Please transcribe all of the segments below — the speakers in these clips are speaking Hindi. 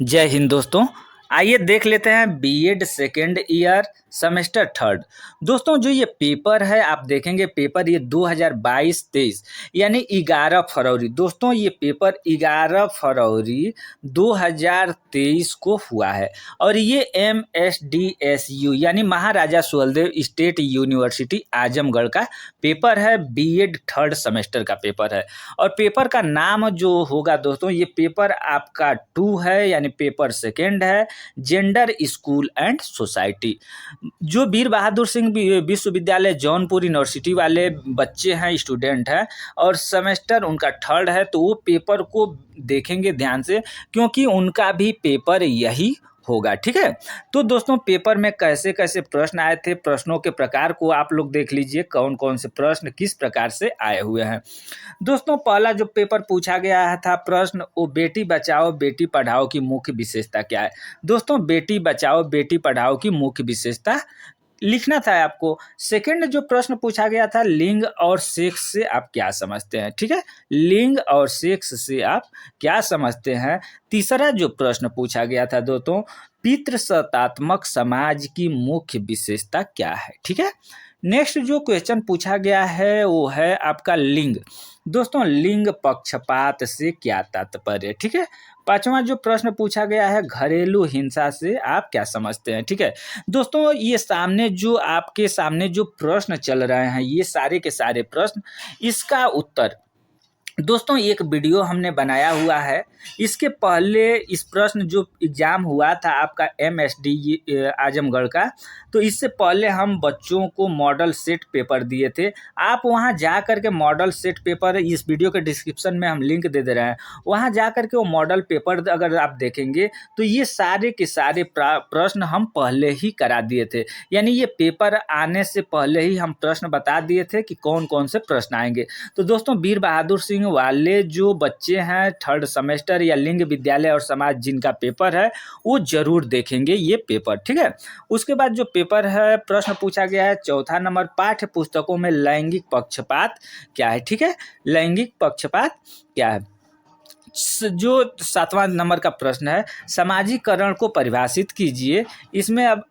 जय हिंद दोस्तों। आइए देख लेते हैं BEd second year semester third. दोस्तों जो ये पेपर है आप देखेंगे, पेपर ये 2022-23 यानी 11 फरवरी। दोस्तों ये पेपर 11 फरवरी 2023 को हुआ है और ये MSDSU यानी महाराजा सुहेलदेव स्टेट यूनिवर्सिटी आजमगढ़ का पेपर है। बीएड थर्ड सेमेस्टर का पेपर है और पेपर का नाम जो होगा दोस्तों, ये पेपर आपका 2 है यानी पेपर सेकेंड है, जेंडर स्कूल एंड सोसाइटी। जो वीर बहादुर सिंह विश्वविद्यालय जौनपुर यूनिवर्सिटी वाले बच्चे हैं, स्टूडेंट हैं और सेमेस्टर उनका थर्ड है, तो वो पेपर को देखेंगे ध्यान से क्योंकि उनका भी पेपर यही होगा। ठीक है, तो दोस्तों पेपर में कैसे कैसे प्रश्न आए थे, प्रश्नों के प्रकार को आप लोग देख लीजिए, कौन कौन से प्रश्न किस प्रकार से आए हुए हैं। दोस्तों पहला जो पेपर पूछा गया था प्रश्न, वो बेटी बचाओ बेटी पढ़ाओ की मुख्य विशेषता क्या है। दोस्तों बेटी बचाओ बेटी पढ़ाओ की मुख्य विशेषता लिखना था आपको। सेकंड जो प्रश्न पूछा गया था, लिंग और सेक्स से आप क्या समझते हैं। ठीक है, लिंग और सेक्स से आप क्या समझते हैं। तीसरा जो प्रश्न पूछा गया था दोस्तों, पितृसत्तात्मक समाज की मुख्य विशेषता क्या है। ठीक है, नेक्स्ट जो क्वेश्चन पूछा गया है वो है आपका लिंग। दोस्तों लिंग पक्षपात से क्या तात्पर्य। ठीक है, पांचवा जो प्रश्न पूछा गया है, घरेलू हिंसा से आप क्या समझते हैं। ठीक है दोस्तों, ये सामने जो आपके सामने जो प्रश्न चल रहे हैं, ये सारे के सारे प्रश्न, इसका उत्तर दोस्तों एक वीडियो हमने बनाया हुआ है। इसके पहले इस प्रश्न जो एग्ज़ाम हुआ था आपका MSD आजमगढ़ का, तो इससे पहले हम बच्चों को मॉडल सेट पेपर दिए थे। आप वहां जा कर के मॉडल सेट पेपर, इस वीडियो के डिस्क्रिप्शन में हम लिंक दे रहे हैं, वहां जा कर के वो मॉडल पेपर अगर आप देखेंगे तो ये सारे के सारे प्रश्न हम पहले ही करा दिए थे। यानी ये पेपर आने से पहले ही हम प्रश्न बता दिए थे कि कौन कौन से प्रश्न आएंगे। तो दोस्तों वीर बहादुर सिंह वाले जो बच्चे हैं थर्ड सेमेस्टर या लिंग विद्यालय और समाज जिनका पेपर है, वो जरूर देखेंगे ये पेपर। ठीक है, उसके बाद जो पेपर है, प्रश्न पूछा गया है चौथा नंबर, पाठ्य पुस्तकों में लैंगिक पक्षपात क्या है। ठीक है, लैंगिक पक्षपात क्या है। जो 7वां नंबर का प्रश्न है, सामाजिकरण को परिभाषित कीजिए। इसमें अब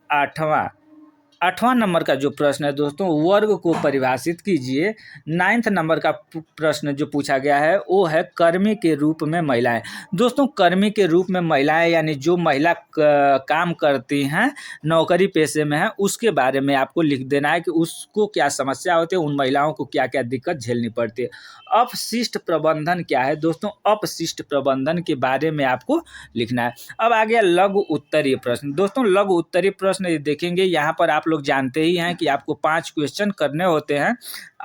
आठवां नंबर का जो प्रश्न है दोस्तों, वर्ग को परिभाषित कीजिए। 9th नंबर का प्रश्न जो पूछा गया है वो है कर्मी के रूप में महिलाएं। दोस्तों कर्मी के रूप में महिलाएं यानी जो महिला काम करती हैं, नौकरी पेशे में है, उसके बारे में आपको लिख देना है कि उसको क्या समस्या होती है, उन महिलाओं को क्या क्या दिक्कत झेलनी पड़ती है। अपशिष्ट प्रबंधन क्या है दोस्तों, अपशिष्ट प्रबंधन के बारे में आपको लिखना है। अब आ गया लघु उत्तरीय प्रश्न। दोस्तों लघु उत्तरीय प्रश्न देखेंगे, यहाँ पर आप लोग जानते ही हैं कि आपको 5 क्वेश्चन करने होते हैं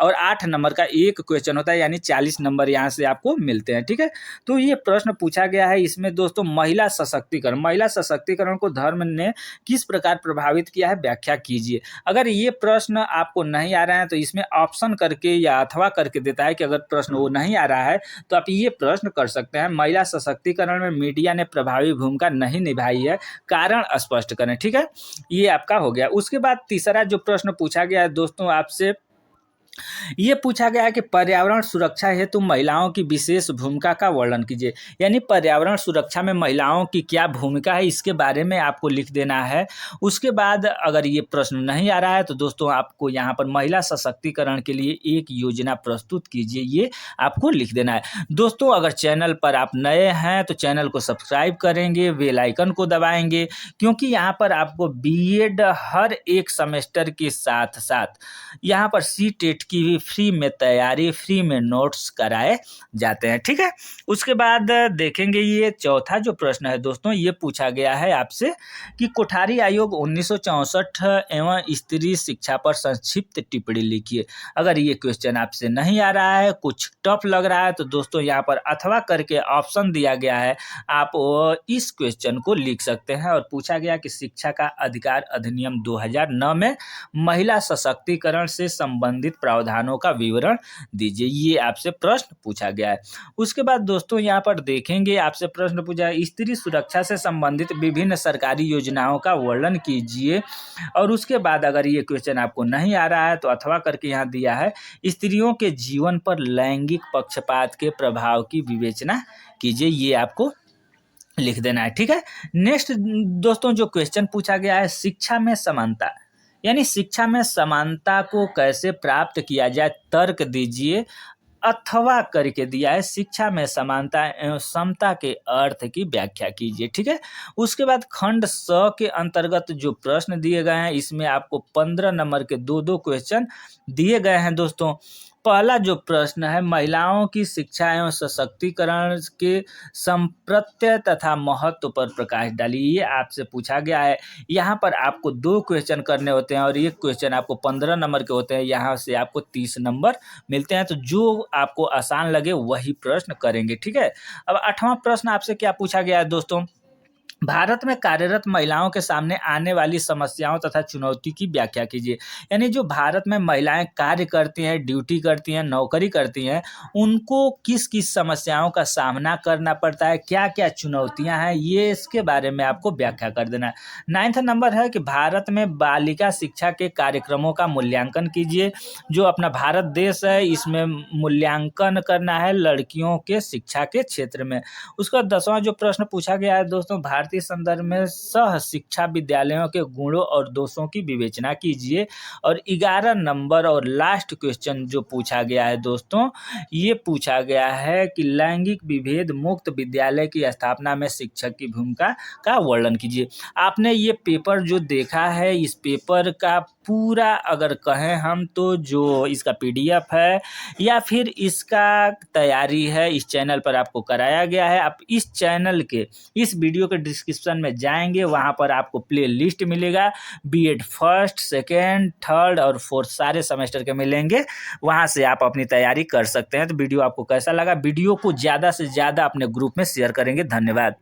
और 8 नंबर का एक क्वेश्चन होता है, यानी 40 नंबर यहाँ से आपको मिलते हैं। ठीक है, तो ये प्रश्न पूछा गया है इसमें दोस्तों, महिला सशक्तिकरण को धर्म ने किस प्रकार प्रभावित किया है, व्याख्या कीजिए। अगर ये प्रश्न आपको नहीं आ रहा है तो इसमें ऑप्शन करके या अथवा करके देता है कि अगर प्रश्न वो नहीं आ रहा है तो आप ये प्रश्न कर सकते हैं, महिला सशक्तिकरण में मीडिया ने प्रभावी भूमिका नहीं निभाई है, कारण स्पष्ट करें। ठीक है, ये आपका हो गया। उसके बाद तीसरा जो प्रश्न पूछा गया है दोस्तों आपसे, ये पूछा गया है कि पर्यावरण सुरक्षा हेतु महिलाओं की विशेष भूमिका का वर्णन कीजिए। यानी पर्यावरण सुरक्षा में महिलाओं की क्या भूमिका है, इसके बारे में आपको लिख देना है। उसके बाद अगर ये प्रश्न नहीं आ रहा है तो दोस्तों आपको यहाँ पर महिला सशक्तिकरण के लिए एक योजना प्रस्तुत कीजिए, ये आपको लिख देना है। दोस्तों अगर चैनल पर आप नए हैं तो चैनल को सब्सक्राइब करेंगे, बेल आइकन को दबाएंगे, क्योंकि यहाँ पर आपको बीएड हर एक सेमेस्टर के साथ साथ यहाँ पर सीटेट की भी फ्री में तैयारी, फ्री में नोट्स कराए जाते हैं। ठीक है, उसके बाद देखेंगे ये चौथा जो प्रश्न है दोस्तों, ये पूछा गया है आपसे कि कोठारी आयोग 1964 एवं स्त्री शिक्षा पर संक्षिप्त टिप्पणी लिखिए। अगर ये क्वेश्चन आपसे नहीं आ रहा है, कुछ टफ लग रहा है, तो दोस्तों यहाँ पर अथवा करके ऑप्शन दिया गया है, आप इस क्वेश्चन को लिख सकते हैं। और पूछा गया कि शिक्षा का अधिकार अधिनियम 2009 में महिला सशक्तिकरण से संबंधित प्रावधानों का विवरण दीजिए, ये आपसे प्रश्न पूछा गया है। उसके बाद दोस्तों यहाँ पर देखेंगे आपसे प्रश्न पूछा है, स्त्री सुरक्षा से संबंधित विभिन्न सरकारी योजनाओं का वर्णन कीजिए। और उसके बाद अगर ये क्वेश्चन आपको नहीं आ रहा है तो अथवा करके यहाँ दिया है, स्त्रियों के जीवन पर लैंगिक पक्षपात के प्रभाव की विवेचना कीजिए, ये आपको लिख देना है, ठीक है। नेक्स्ट दोस्तों जो क्वेश्चन पूछा गया है, शिक्षा में समानता, यानी शिक्षा में समानता को कैसे प्राप्त किया जाए, तर्क दीजिए अथवा करके दिया है, शिक्षा में समानता एवं समता के अर्थ की व्याख्या कीजिए, ठीक है। उसके बाद खंड स के अंतर्गत जो प्रश्न दिए गए हैं, इसमें आपको 15 नंबर के दो दो क्वेश्चन दिए गए हैं दोस्तों। पहला जो प्रश्न है, महिलाओं की शिक्षा एवं सशक्तिकरण के संप्रत्यय तथा महत्व पर प्रकाश डालिए, ये आपसे पूछा गया है। यहाँ पर आपको 2 क्वेश्चन करने होते हैं और एक क्वेश्चन आपको 15 नंबर के होते हैं, यहाँ से आपको 30 नंबर मिलते हैं। तो जो आपको आसान लगे वही प्रश्न करेंगे, ठीक है। अब 8वां प्रश्न आपसे क्या पूछा गया है दोस्तों, भारत में कार्यरत महिलाओं के सामने आने वाली समस्याओं तथा चुनौती की व्याख्या कीजिए। यानी जो भारत में महिलाएं कार्य करती हैं, ड्यूटी करती हैं, नौकरी करती हैं, उनको किस किस समस्याओं का सामना करना पड़ता है, क्या क्या चुनौतियां हैं, ये इसके बारे में आपको व्याख्या कर देना है। 9वां नंबर है कि भारत में बालिका शिक्षा के कार्यक्रमों का मूल्यांकन कीजिए। जो अपना भारत देश है, इसमें मूल्यांकन करना है लड़कियों के शिक्षा के क्षेत्र में। उसका 10वां जो प्रश्न पूछा गया है दोस्तों, भारतीय संदर्भ में सह शिक्षा विद्यालयों के गुणों और दोषों की विवेचना कीजिए। और 11 नंबर और लास्ट क्वेश्चन जो पूछा गया है दोस्तों, ये पूछा गया है कि लैंगिक विभेद मुक्त विद्यालय की स्थापना में शिक्षक की भूमिका का वर्णन कीजिए। आपने ये पेपर जो देखा है, इस पेपर का पूरा अगर कहें हम तो जो इसका PDF है या फिर इसका तैयारी है, इस चैनल पर आपको कराया गया है। आप इस चैनल के इस वीडियो के डिस्क्रिप्शन में जाएंगे, वहाँ पर आपको प्ले लिस्ट मिलेगा, B.Ed फर्स्ट, सेकेंड, थर्ड और फोर्थ सारे सेमेस्टर के मिलेंगे। वहाँ से आप अपनी तैयारी कर सकते हैं। तो वीडियो आपको कैसा लगा, वीडियो को ज़्यादा से ज़्यादा अपने ग्रुप में शेयर करेंगे। धन्यवाद।